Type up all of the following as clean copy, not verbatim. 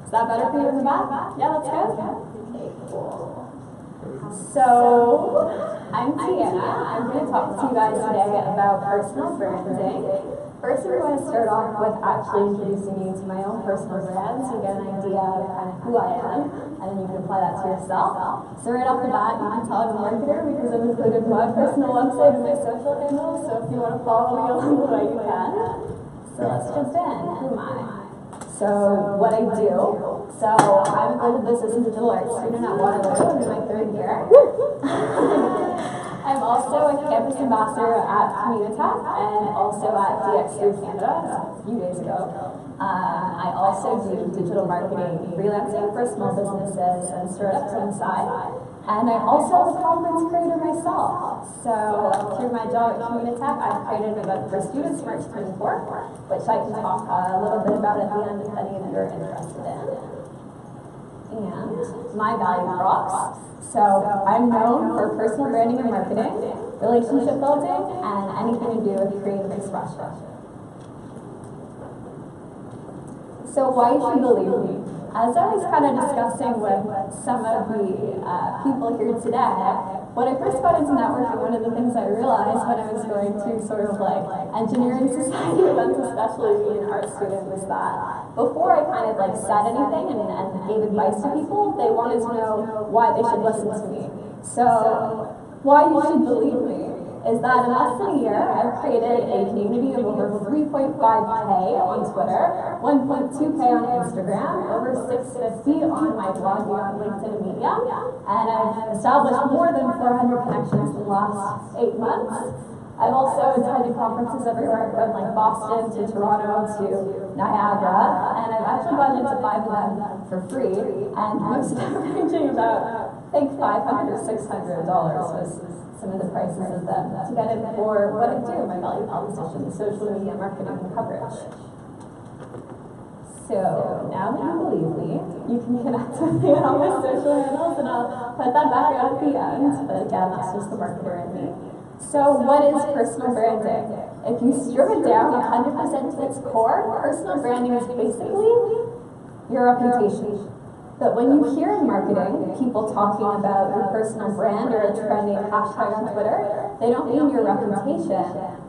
Is that better for you in the back? Yeah, that's good? Okay, cool. So, I'm Tiana. I'm going to talk to you guys today about personal branding. First, we're going to start off with actually introducing you to my own personal brand so you get an idea of kind of who I am, and then you can apply that to yourself. So right off the bat, you can tell I'm a marketer because I've included my personal website and my social handles, so if you want to follow me along the way, you can. So let's jump in. Who am I? So what I do, so I'm a global business and digital arts student at Waterloo. I'm in my third year. I'm also a campus ambassador at Communitech and also at DX3 Canada a few days ago. I also do digital marketing freelancing for small businesses and startups on the side. And I'm also a conference creator myself. So through my job at Communitech, I've created an event for students March 24th, which I can talk a little bit about at the end if any of you are interested in. And my value props. So I'm known for personal branding and marketing, relationship building, and anything to do with creative expression. So why you should believe me? As I was kind of discussing with some of the people here today, when I first got into networking, one of the things I realized when I was going to sort of like engineering society events, especially being an art student, was that before I kind of like said anything and gave advice to people, they wanted to know why they should listen to me. So why you should believe me is that in less than a year, I've created a community of over 3.5K on Twitter, 1.2K on Instagram, over 650 on my blog on LinkedIn and media, and I've established more than 400 connections in the last 8 months. I've also attended conferences everywhere from like Boston to Toronto to Niagara, and I've actually gone into 5 of them for free, and most of them ranging about, I think, $500 or $600 was some of the prices of them to get it for what I do, my value proposition, social media marketing and coverage. So now that you believe me, you can connect with me on all my social handles, and I'll put that back out at the end. But again, that's just the marketer in me. So what is personal branding? If you strip it down 100% to its core, personal branding is basically your reputation. But when you hear in marketing people talking about your personal brand or a trending hashtag on Twitter, they don't mean your reputation.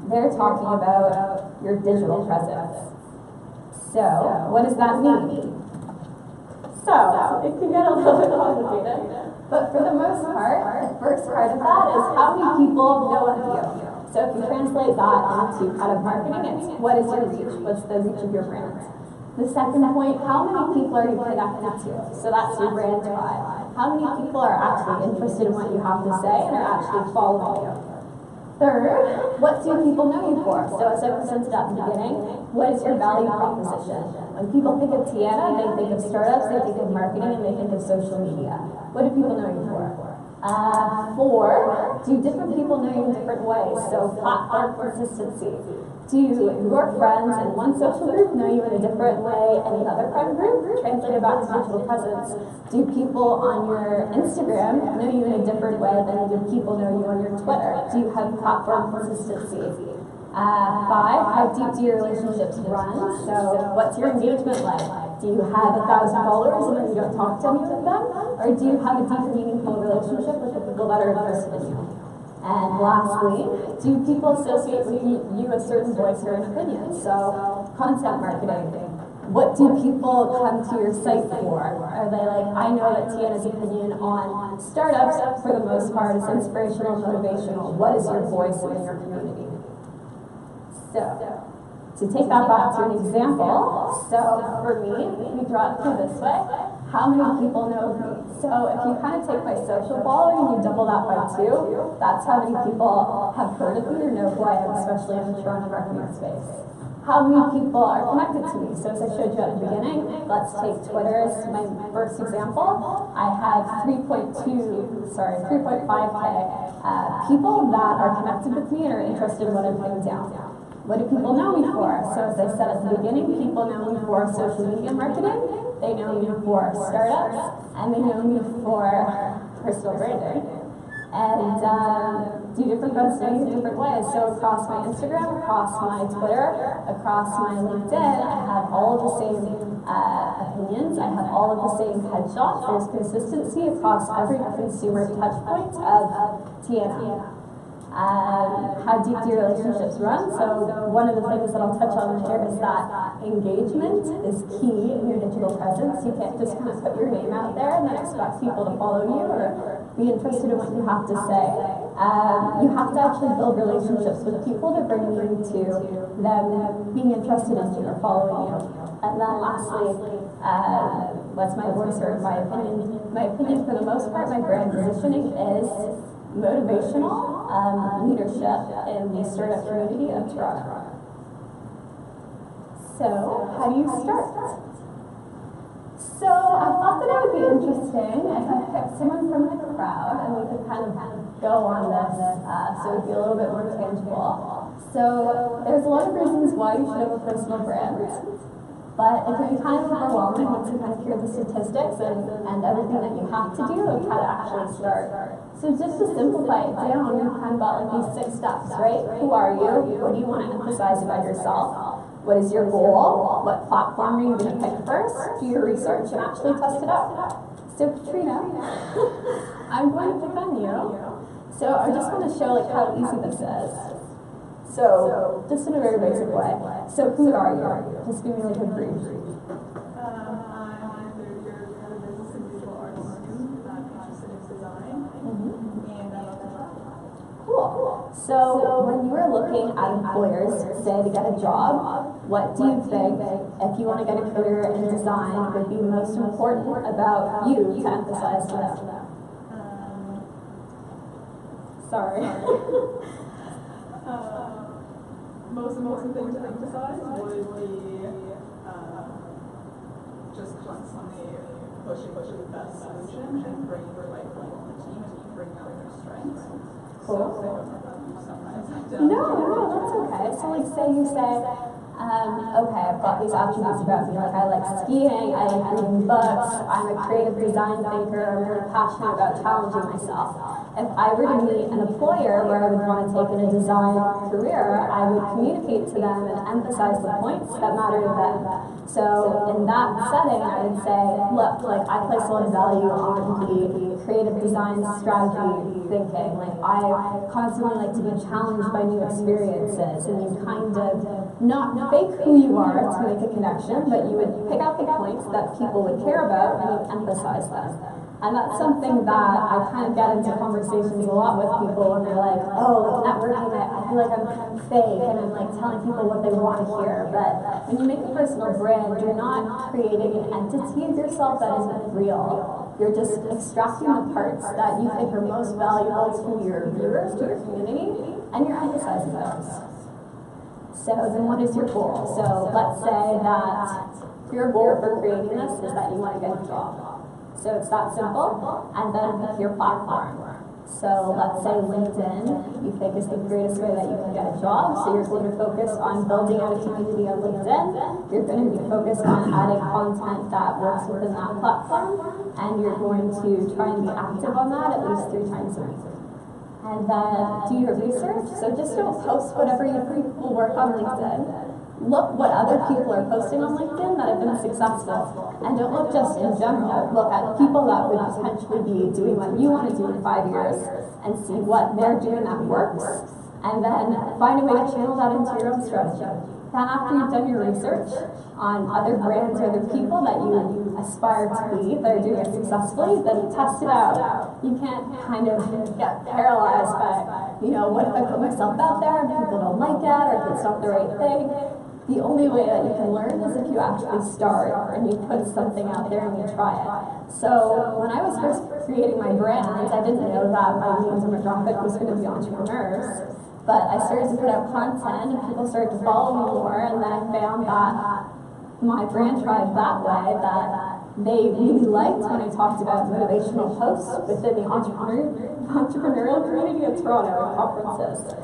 They're talking about your digital presence. So, what does that mean? So, it can get a little bit complicated. But for the most part, the first part of that is how many people know of you. So if you translate that into kind of marketing, it's what is your reach? What's the reach of your brand? The second point, how many people are you connected to? So that's your brand tribe. How many people are actually interested in what you have to say and are actually following you? Third, what do people know you for? So as I presented at the beginning, what is your value proposition? When people think of Tiana, they think of startups, they think of marketing, and they think of social media. What do people know you for? 4, do different people know you in different ways? So platform consistency. Do your friends in one social group know you in a different way in another friend group? Translated back to digital presence. Do people on your Instagram know you in a different way than do people know you on your Twitter? Do you have platform consistency? 5, how deep do your relationships run? So what's your engagement like? Do you have 1,000 followers and then you don't talk to any of them? Or do you have a deep, meaningful relationship with the people that are interested in you? And lastly, do people associate with you a certain voice or an opinion? So, content marketing. What do people come to your site for? Are they like, I know that Tiana's opinion on startups, for the most part, is inspirational, motivational. What is your voice in your community? So, to take that back to an example, so for me, we draw it through this way. How many people know me? So if you kind of take my social following and you double that by 2, that's how many people have heard of me or know who I am, especially in the Toronto marketing space. How many people are connected to me? So as I showed you at the beginning, let's take Twitter as my first example. I have 3.5K people that are connected with me and are interested in what I'm putting down. What do people know me for? So as I said at the beginning, people know me for social media marketing, they know me for startups, and they know me for personal branding. And do different events in different ways. So across my Instagram, across my Twitter, across my LinkedIn, I have all of the same opinions. I have all of the same headshots. There's consistency across every consumer touch point of Tiana. How deep do your relationships run? So one of the things that I'll touch on later is that engagement is key in your digital presence. You can't just kind of put your name out there and then expect people to follow you or be interested in what you have to say. You have to actually build relationships with people to bring you to them being interested in you or following you. And then lastly, what's my voice or my opinion? My opinion for the most part, my brand positioning is motivational leadership in the startup community of Toronto. So, how do you start? So, I thought that it would be interesting if I picked someone from the crowd and we could kind of go on this so it would be a little bit more tangible. So, there's a lot of reasons why you should have a personal brand. But it can be kind of overwhelming once you kind of hear the statistics and everything that you have to do and how to actually start. So just to simplify it down, you've kind of got like these 6 steps, right? Who are you? What do you want to emphasize about yourself? What is your goal? What platform are you going to pick first? Do your research and actually test it out. So Katrina, I'm going to pick on you. So I just want to show like how easy this is. So, just in a very basic way. So, who are you? Just give me like a brief. I'm a third-year kind of business and visual arts student. I'm interested in design, and I love to travel. Cool. So, when you are looking at employers, say to get a job, what do you think, if you want to get a career in design, would be most important about you to emphasize to them? Sorry. Most important thing to emphasize would be just constantly pushing for the best solution and bringing the right people on the team and bringing out their strengths. Cool. No, that's okay. So like say you say, okay, I've got these attributes about me, like I like skiing, I like reading books, I'm a creative design thinker, I'm really passionate about challenging myself. If I were to meet an employer where I would want to take in a design career, I would communicate to them and emphasize the points that matter to them. So in that setting, I would say, look, like I place a lot of value on the creative design strategy thinking. Like I constantly like to be challenged by new experiences, and you kind of not fake who you are to make a connection, but you would pick out the points that people would care about and you emphasize them. And that's something that I kind of get into conversations a lot with people when they're like, oh, like networking, I feel like I'm fake and I'm like telling people what they want to hear. But when you make a personal brand, you're not creating an entity of yourself that isn't real. You're just extracting the parts that you think are most valuable to your viewers, to your community, and you're emphasizing those. So then what is your goal? So let's say that your goal for creating this is that you want to get a job. So it's that simple, and then pick your platform. So let's say LinkedIn, you think is the greatest way that you can get a job, so you're going to focus on building out a community on LinkedIn, you're going to be focused on adding content that works within that platform, and you're going to try and be active on that at least 3 times a week. And then do your research, so just don't post whatever you think will work on LinkedIn. Look what other people are posting on LinkedIn that have been successful. And don't look just in general. Look at people that would potentially be doing what you want to do in 5 years and see what they're doing that works. And then find a way to channel that into your own strategy. Then after you've done your research on other brands or other people that you aspire to be that are doing it successfully, then test it out. You can't kind of get paralyzed by, what if I put myself out there and people don't like it or if it's not the right thing. The only way that you can learn is if you actually start and you put something out there and you try it. So when I was first creating my brand, I didn't know that my main demographic was going to be entrepreneurs. But I started to put out content and people started to follow me more, and then I found that my brand thrived that way, that they really liked when I talked about motivational posts within the entrepreneurial community of Toronto at conferences.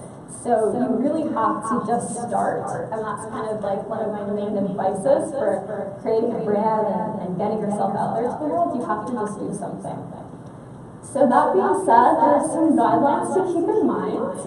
So you really have to just start, and that's kind of like one of my main advices for creating a brand and getting yourself out there to the world. You have to just do something. So that being said, there are some guidelines to keep in mind.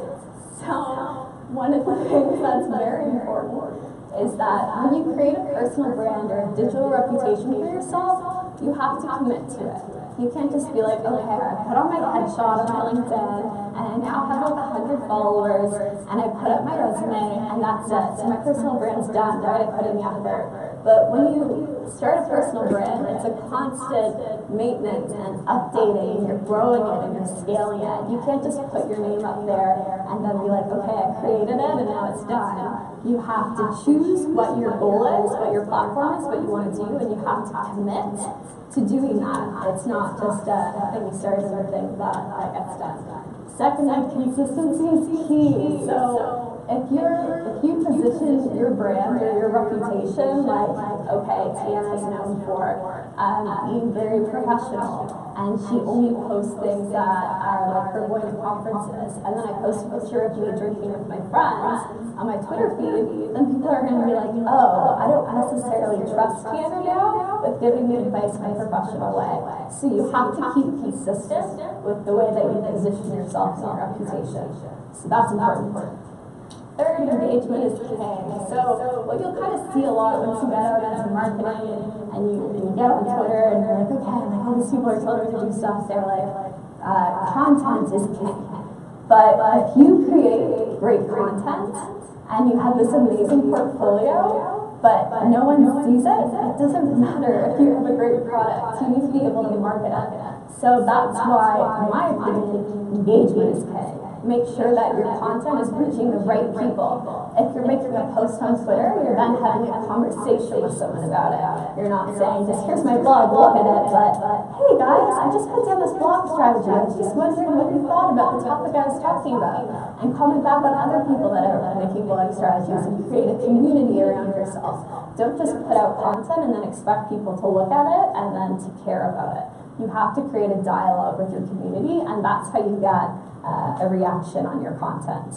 So one of the things that's very important is that when you create a personal brand or a digital reputation for yourself, you have to commit to it. You can't just be like, okay, I put on my headshot on my LinkedIn, and I now have like 100 followers, and I put up my resume, and that's it. So my personal brand's done, right? I put in the effort. But when you start a personal brand, it's a constant maintenance and updating. You're growing it and you're scaling it. You can't just put your name up there and then be like, okay, I created it and now it's done. You have to choose what your goal is, what your platform is, what you want to do, and you have to commit to doing that. It's not just a thing you start and a thing that gets done. Secondly, consistency is key. So if you position your brand or your reputation like, okay, Tiana is known for being very professional, and she only posts things that are like her going to conferences, and then I post a picture of me drinking with my friends on my Twitter feed, then people are going to be like, oh, I don't necessarily trust Tiana now with giving me advice in a professional way. So you have to keep consistent with the way that you position yourself and your reputation. So that's important. Third, engagement is king. So what you'll kind of see a lot once you get out into marketing and you get on Twitter and you're like, okay, like all these people are telling me to do stuff, they're like, content is king. But if you create great content and you have this amazing portfolio, but no one sees it, it doesn't matter if you have a great product. You need to be able to market it. So that's why, in my opinion, engagement is king. Make sure that your content is reaching the right people. If you're making a post on Twitter, you're then having a conversation with someone about it. You're not saying, just here's my blog, look at it, but hey guys, I just put down this blog strategy. I was just wondering what you thought about the topic I was talking about. And comment back on other people that are making blog strategies and create a community around yourself. Don't just put out content and then expect people to look at it and then to care about it. You have to create a dialogue with your community, and that's how you get a reaction on your content.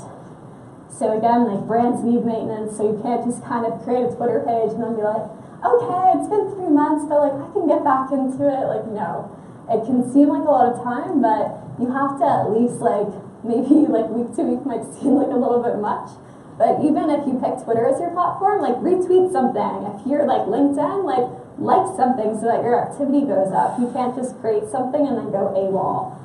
So again, like brands need maintenance, so you can't just kind of create a Twitter page and then be like, okay, it's been 3 months, but like I can get back into it. Like no, it can seem like a lot of time, but you have to at least like maybe like week to week might seem like a little bit much. But even if you pick Twitter as your platform, like retweet something. If you're like LinkedIn, like something so that your activity goes up. You can't just create something and then go AWOL.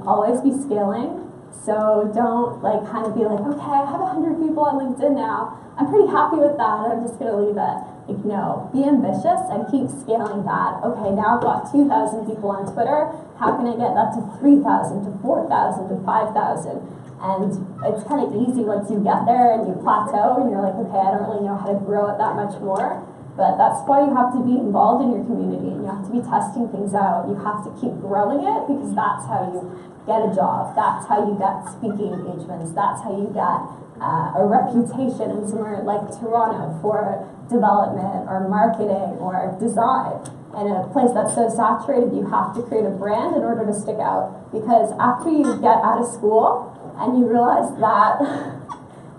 Always be scaling. So don't like kind of be like, okay, I have 100 people on LinkedIn now. I'm pretty happy with that. I'm just going to leave it. Like no, be ambitious and keep scaling that. Okay, now I've got 2,000 people on Twitter. How can I get that to 3,000, to 4,000, to 5,000? And it's kind of easy once you get there and you plateau and you're like, okay, I don't really know how to grow it that much more. But that's why you have to be involved in your community and you have to be testing things out. You have to keep growing it because that's how you get a job. That's how you get speaking engagements. That's how you get a reputation in somewhere like Toronto for development or marketing or design. In a place that's so saturated, you have to create a brand in order to stick out. Because after you get out of school and you realize that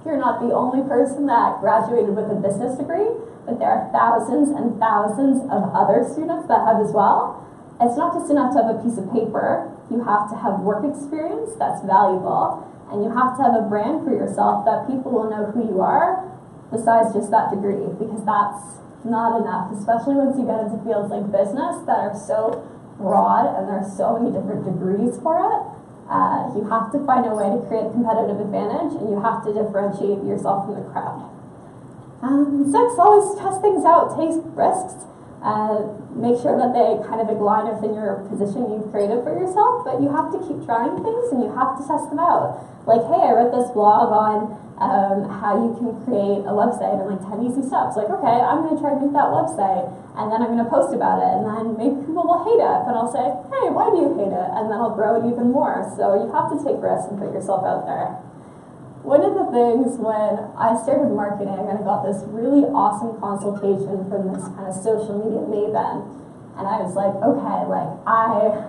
you're not the only person that graduated with a business degree, but there are thousands and thousands of other students that have as well. It's not just enough to have a piece of paper. You have to have work experience that's valuable, and you have to have a brand for yourself that people will know who you are besides just that degree, because that's not enough, especially once you get into fields like business that are so broad and there are so many different degrees for it. You have to find a way to create a competitive advantage, and you have to differentiate yourself from the crowd. 6, always test things out, take risks. Make sure that they kind of align within your position you've created for yourself, but you have to keep trying things and you have to test them out. Like, hey, I wrote this blog on how you can create a website in like 10 easy steps. Like, okay, I'm going to try to make that website, and then I'm going to post about it, and then maybe people will hate it, but I'll say, hey, why do you hate it? And then I'll grow it even more. So you have to take risks and put yourself out there. One of the things when I started marketing, and I got this really awesome consultation from this kind of social media maven, and I was like, okay, like I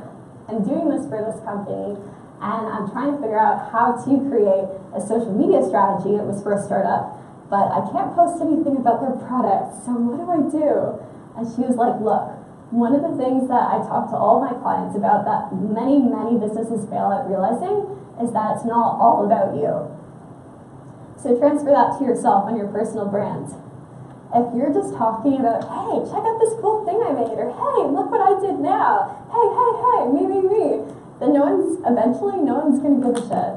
am doing this for this company, and I'm trying to figure out how to create a social media strategy. It was for a startup, but I can't post anything about their product, so what do I do? And she was like, look, one of the things that I talk to all my clients about that many, many businesses fail at realizing is that it's not all about you. So transfer that to yourself on your personal brand. If you're just talking about, hey, check out this cool thing I made, or hey, look what I did now, hey, me, then eventually no one's gonna give a shit.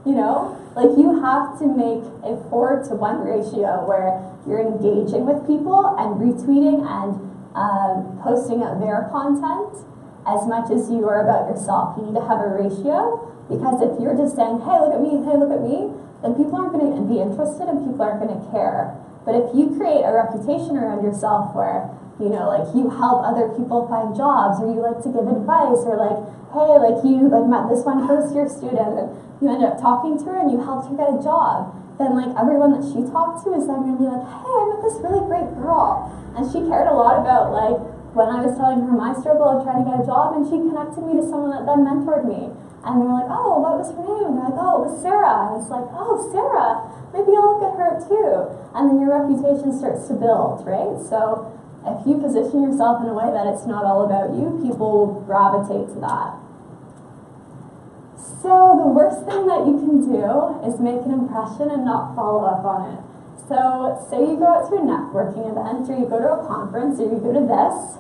You know? Like, you have to make a 4-to-1 ratio where you're engaging with people and retweeting and posting out their content as much as you are about yourself. You need to have a ratio, because if you're just saying, hey, look at me, then people aren't going to be interested and people aren't going to care. But if you create a reputation around yourself where, you know, like, you help other people find jobs, or you like to give advice, or like, hey, like, you like met this one first-year student and you end up talking to her and you helped her get a job, then like everyone that she talked to is then going to be like, hey, I met this really great girl, and she cared a lot about, like, when I was telling her my struggle of trying to get a job, and she connected me to someone that then mentored me. And they're like, oh, what was her name? And they're like, oh, it was Sarah. And it's like, oh, Sarah, maybe I'll look at her too. And then your reputation starts to build, right? So if you position yourself in a way that it's not all about you, people will gravitate to that. So the worst thing that you can do is make an impression and not follow up on it. So say you go out to a networking event, or you go to a conference, or you go to this,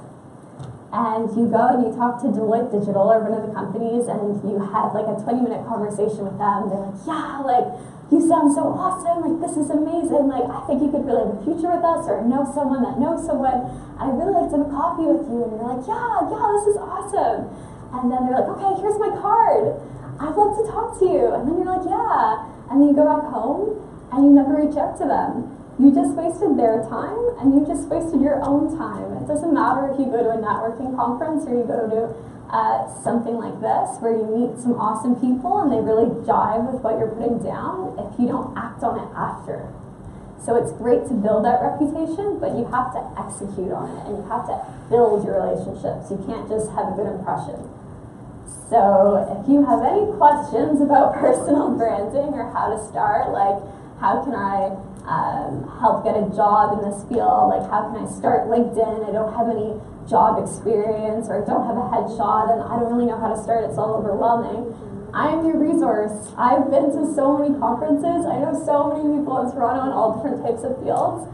and you go and you talk to Deloitte Digital, or one of the companies, and you have like a 20-minute conversation with them. They're like, yeah, like, you sound so awesome, like, this is amazing, like, I think you could really have a future with us, or know someone that knows someone, I'd really like to have a coffee with you. And you're like, yeah, this is awesome. And then they're like, okay, here's my card, I'd love to talk to you. And then you're like, yeah. And then you go back home and you never reach out to them. You just wasted their time, and you just wasted your own time. It doesn't matter if you go to a networking conference or you go to something like this where you meet some awesome people and they really jive with what you're putting down if you don't act on it after. So it's great to build that reputation, but you have to execute on it, and you have to build your relationships. You can't just have a good impression. So if you have any questions about personal branding or how to start, like, how can I help get a job in this field, like, how can I start LinkedIn, I don't have any job experience, or I don't have a headshot, and I don't really know how to start, it's all overwhelming, I am your resource. I've been to so many conferences, I know so many people in Toronto in all different types of fields.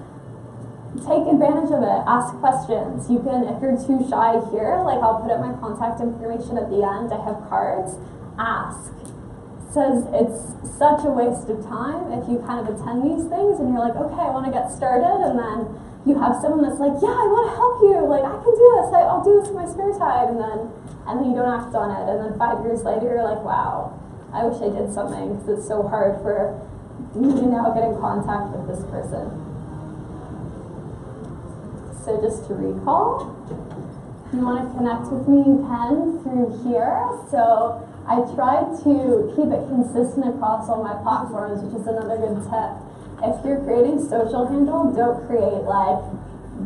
Take advantage of it, ask questions. You can, if you're too shy here, like, I'll put up my contact information at the end, I have cards, ask. Says it's such a waste of time if you kind of attend these things and you're like, okay, I want to get started, and then you have someone that's like, yeah, I want to help you, like, I can do this, I'll do this in my spare time, and then you don't act on it, and then 5 years later you're like, wow, I wish I did something, because it's so hard for me to now get in contact with this person. So just to recall, if you want to connect with me, you can through here. So I try to keep it consistent across all my platforms, which is another good tip. If you're creating social handle, don't create like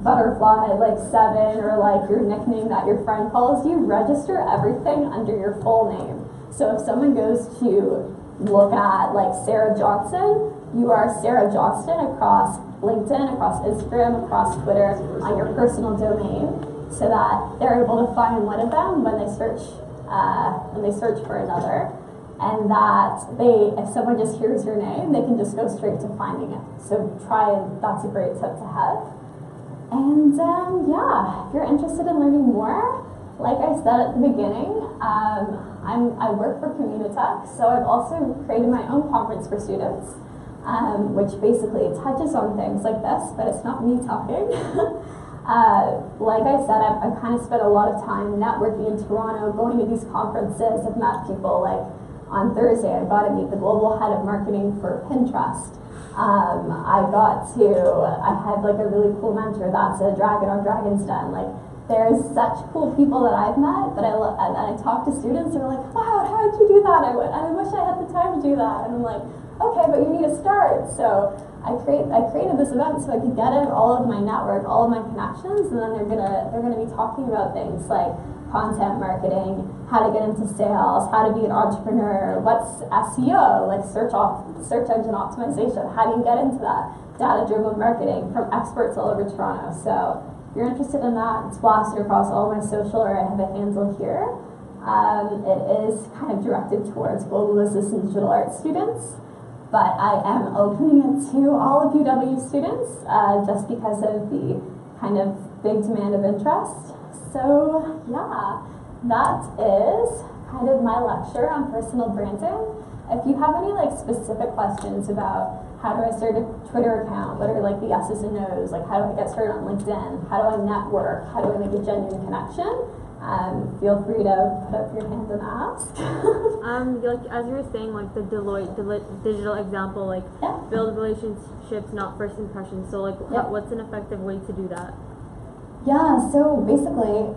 butterfly like 7 or like your nickname that your friend calls you. Register everything under your full name. So if someone goes to look at like Sarah Johnson, you are Sarah Johnston across LinkedIn, across Instagram, across Twitter, on your personal domain, so that they're able to find one of them when they search for another, and that if someone just hears your name, they can just go straight to finding it. So that's a great tip to have. And yeah, if you're interested in learning more, like I said at the beginning, I work for Communitech, so I've also created my own conference for students, which basically touches on things like this, but it's not me talking. Like I said, I've kind of spent a lot of time networking in Toronto, going to these conferences. I've met people, like on Thursday, I got to meet the global head of marketing for Pinterest. I had like a really cool mentor that's a dragon on Dragon's Den. Like, there's such cool people that I've met that I talk to students and they're like, wow, how did you do that? I wish I had the time to do that. And I'm like, okay, but you need to start. So I created this event so I could get in all of my network, all of my connections, and then they're gonna be talking about things like content marketing, how to get into sales, how to be an entrepreneur, what's SEO, like search engine optimization, how do you get into that, data-driven marketing from experts all over Toronto. So if you're interested in that, it's blasted across all my social, or I have a handle here. It is kind of directed towards global business and digital arts students. but I am opening it to all of UW students just because of the kind of big demand of interest. So yeah, that is kind of my lecture on personal branding. If you have any like specific questions about how do I start a Twitter account, what are like the yeses and nos, like how do I get started on LinkedIn, how do I network, how do I make a genuine connection, feel free to put up your hand and ask. Like as you were saying, like the Deloitte digital example, like build relationships, not first impressions. So like what's an effective way to do that? Yeah, so basically,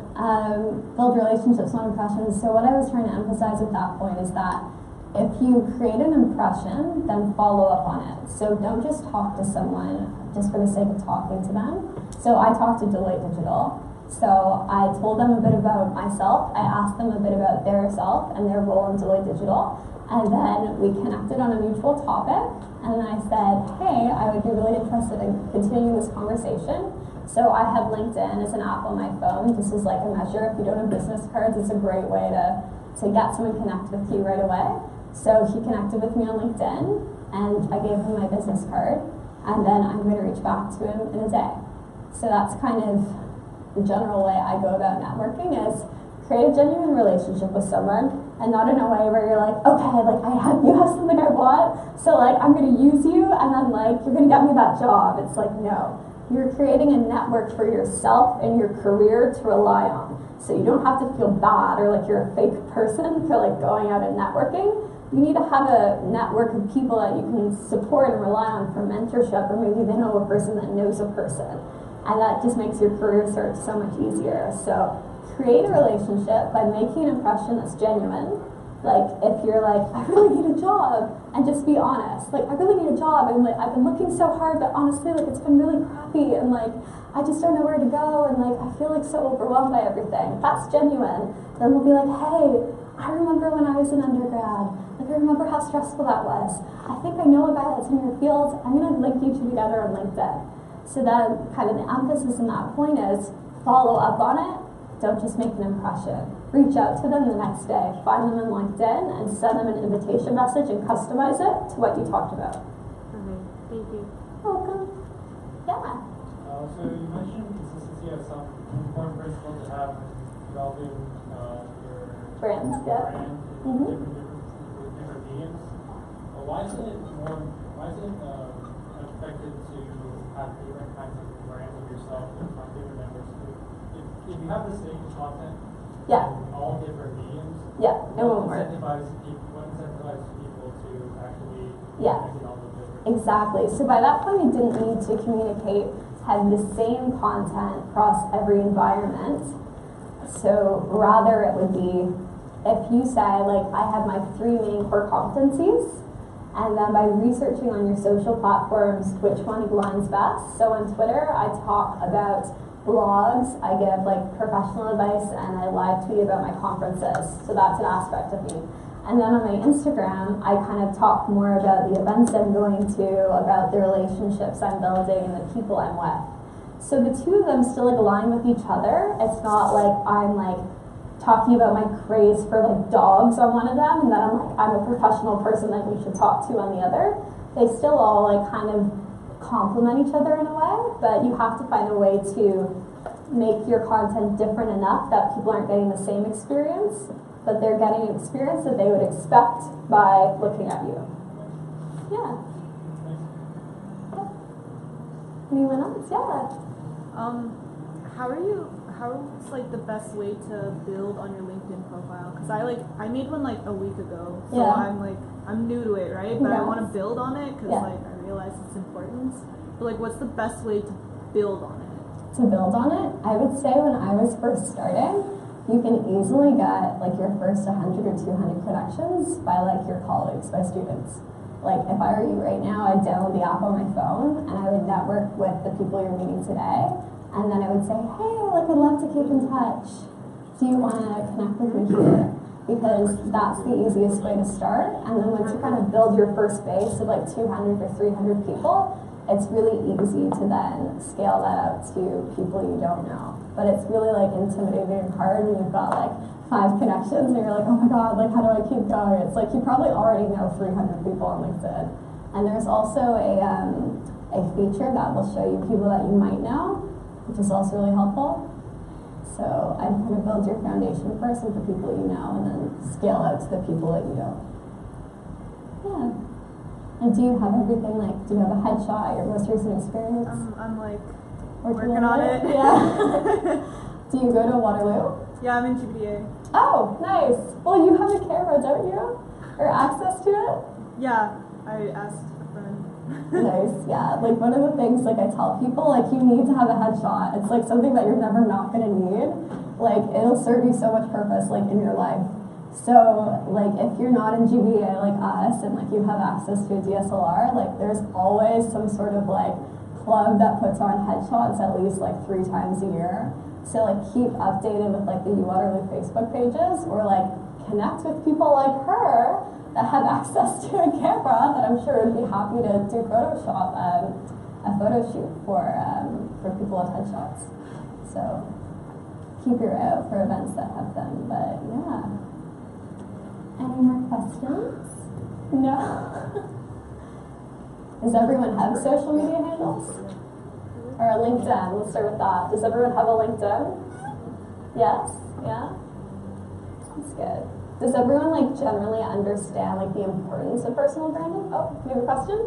build relationships, not impressions. So what I was trying to emphasize at that point is that if you create an impression, then follow up on it. So don't just talk to someone just for the sake of talking to them. So I talked to Deloitte Digital. So I told them a bit about myself. I asked them a bit about their self and their role in Deloitte Digital. And then we connected on a mutual topic. And then I said, hey, I would be really interested in continuing this conversation. So I have LinkedIn as an app on my phone. This is like a measure. If you don't have business cards, it's a great way to get someone connected with you right away. So he connected with me on LinkedIn, and I gave him my business card, and then I'm going to reach back to him in a day. So that's kind of the general way I go about networking, is create a genuine relationship with someone, and not in a way where you're like, okay, like you have something I want, so like I'm going to use you, and then like you're going to get me that job. It's like, no. You're creating a network for yourself and your career to rely on. So you don't have to feel bad or like you're a fake person for like going out and networking. You need to have a network of people that you can support and rely on for mentorship, or maybe they know a person that knows a person. And that just makes your career search so much easier. So create a relationship by making an impression that's genuine. Like if you're like, I really need a job, and just be honest. Like I really need a job, and like I've been looking so hard, but honestly like it's been really crappy, and like I just don't know where to go, and like I feel like so overwhelmed by everything. That's genuine. Then we'll be like, hey, I remember when I was an undergrad. Like I remember how stressful that was. I think I know a guy that's in your field. I'm gonna link you two together on LinkedIn. So then kind of the emphasis in that point is follow up on it. Don't just make an impression. Reach out to them the next day. Find them in LinkedIn and send them an invitation message and customize it to what you talked about. Okay, thank you. Welcome. Yeah. So you mentioned consistency as some important principle to have developing your brand with different mediums. Why isn't it effective to have different kinds of brands of yourself from different members? If you have the same content in all different mediums, it won't work. What incentivizes people to actually connect all those different? Exactly. So by that point, you didn't need to communicate, have the same content across every environment. So rather it would be, if you say, like, I have my 3 main core competencies, and then by researching on your social platforms which one aligns best. So on Twitter, I talk about blogs, I give like professional advice, and I live tweet about my conferences. So that's an aspect of me. And then on my Instagram, I kind of talk more about the events I'm going to, about the relationships I'm building, and the people I'm with. So the two of them still like align with each other. It's not like I'm like talking about my craze for like dogs on one of them, and then I'm a professional person that you should talk to on the other. They still all like kind of complement each other in a way, but you have to find a way to make your content different enough that people aren't getting the same experience, but they're getting an experience that they would expect by looking at you. Yeah. Anyone else? Yeah. How's like the best way to build on your LinkedIn profile? Because I made one like a week ago, so I'm new to it, right? But I want to build on it because like I realize its importance. But like, what's the best way to build on it? To build on it, I would say when I was first starting, you can easily get like your first 100 or 200 connections by like your colleagues, by students. Like if I were you right now, I'd download the app on my phone and I would network with the people you're meeting today. And then I would say, hey, like I'd love to keep in touch. Do you want to connect with me here? Because that's the easiest way to start. And then once you kind of build your first base of like 200 or 300 people, it's really easy to then scale that out to people you don't know. But it's really like intimidating and hard when you've got like 5 connections and you're like, oh my god, like how do I keep going? It's like you probably already know 300 people on LinkedIn. And there's also a feature that will show you people that you might know, which is also really helpful. So I'd kind of build your foundation first with the people you know, and then scale out to the people that you don't. Yeah. And do you have everything, like, do you have a headshot, your most recent experience? I'm like, working on it. Yeah. Do you go to Waterloo? Yeah, I'm in GPA. Oh, nice. Well, you have a camera, don't you? Or access to it? Yeah, I asked a friend. Nice, yeah. Like, one of the things, like, I tell people, like, you need to have a headshot. It's, like, something that you're never not going to need. Like, it'll serve you so much purpose, like, in your life. So, like, if you're not in GBA like us, and, like, you have access to a DSLR, like, there's always some sort of, like, club that puts on headshots at least, like, 3 times a year. So, like, keep updated with, like, the UWaterloo Facebook pages, or, like, connect with people like her that have access to a camera that I'm sure would be happy to do Photoshop, a photo shoot for people with headshots. So keep your eye out for events that have them. But yeah. Any more questions? No? Does everyone have social media handles? Or a LinkedIn? Let's start with that. Does everyone have a LinkedIn? Yes? Yeah? That's good. Does everyone, like, generally understand, like, the importance of personal branding? Oh, you have a question?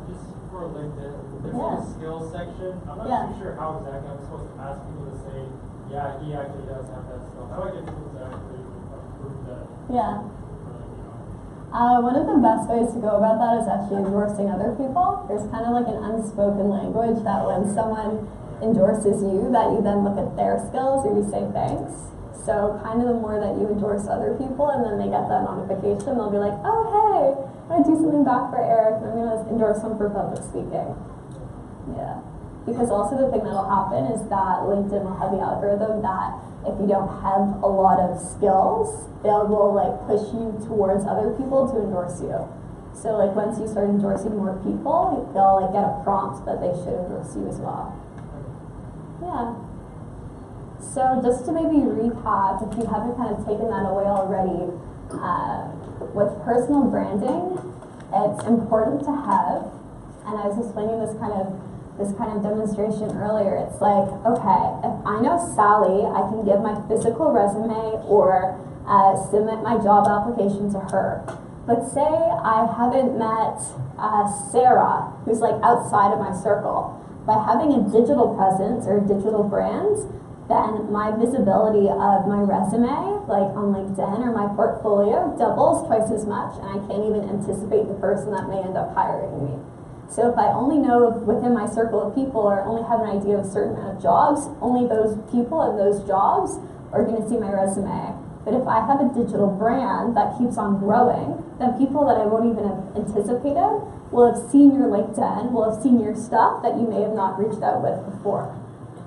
Just for LinkedIn, there's Yeah. a skills section. I'm not too sure how exactly I'm supposed to ask people to say, yeah, he actually does have that skill. How do I get people to actually approve that? Yeah. One of the best ways to go about that is actually endorsing other people. There's kind of like an unspoken language that when someone endorses you, that you then look at their skills or you say thanks. So kind of the more that you endorse other people and then they get that notification, they'll be like, oh, hey, I'm going to do something back for Eric and I'm going to endorse him for public speaking. Yeah. Because also the thing that'll happen is that LinkedIn will have the algorithm that if you don't have a lot of skills, they will, like, push you towards other people to endorse you. So, like, once you start endorsing more people, they'll, like, get a prompt that they should endorse you as well. Yeah. So just to maybe recap, if you haven't kind of taken that away already, with personal branding, it's important to have, and I was explaining this kind of demonstration earlier, it's like, okay, if I know Sally, I can give my physical resume or submit my job application to her. But say I haven't met Sarah, who's, like, outside of my circle. By having a digital presence or a digital brand, then my visibility of my resume, like on LinkedIn or my portfolio, doubles twice as much, and I can't even anticipate the person that may end up hiring me. So if I only know within my circle of people or only have an idea of a certain amount of jobs, only those people and those jobs are going to see my resume. But if I have a digital brand that keeps on growing, then people that I won't even have anticipated will have seen your LinkedIn, will have seen your stuff that you may have not reached out with before.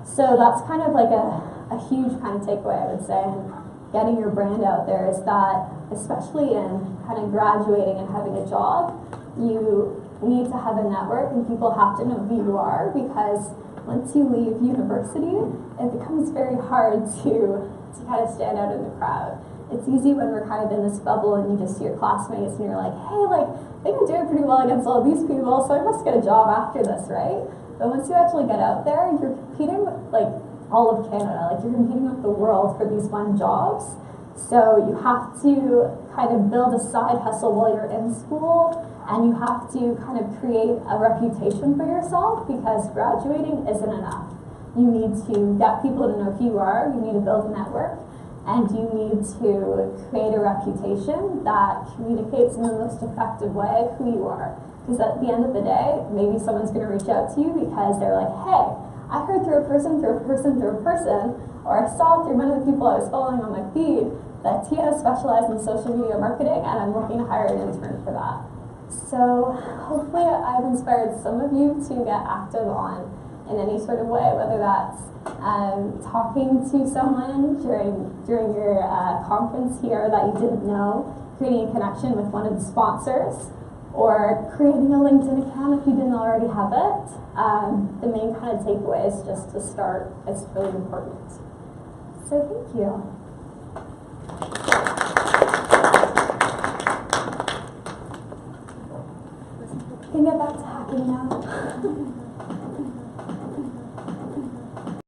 So that's kind of like a huge kind of takeaway, I would say, in getting your brand out there, is that, especially in kind of graduating and having a job, you need to have a network and people have to know who you are, because once you leave university, it becomes very hard to kind of stand out in the crowd. It's easy when we're kind of in this bubble and you just see your classmates and you're like, hey, like, I think I'm doing pretty well against all these people, so I must get a job after this, right? But once you actually get out there, you're competing with, like, all of Canada. Like, you're competing with the world for these fun jobs. So you have to kind of build a side hustle while you're in school, and you have to kind of create a reputation for yourself, because graduating isn't enough. You need to get people to know who you are, you need to build a network, and you need to create a reputation that communicates in the most effective way who you are. Because at the end of the day, maybe someone's going to reach out to you because they're like, hey, I heard through a person, or I saw through one of the people I was following on my feed that Tiana specialized in social media marketing, and I'm looking to hire an intern for that. So hopefully I've inspired some of you to get active on in any sort of way, whether that's talking to someone during your conference here that you didn't know, creating a connection with one of the sponsors, or creating a LinkedIn account if you didn't already have it. The main kind of takeaway is just to start. It's really important. So thank you. can get back to hacking now.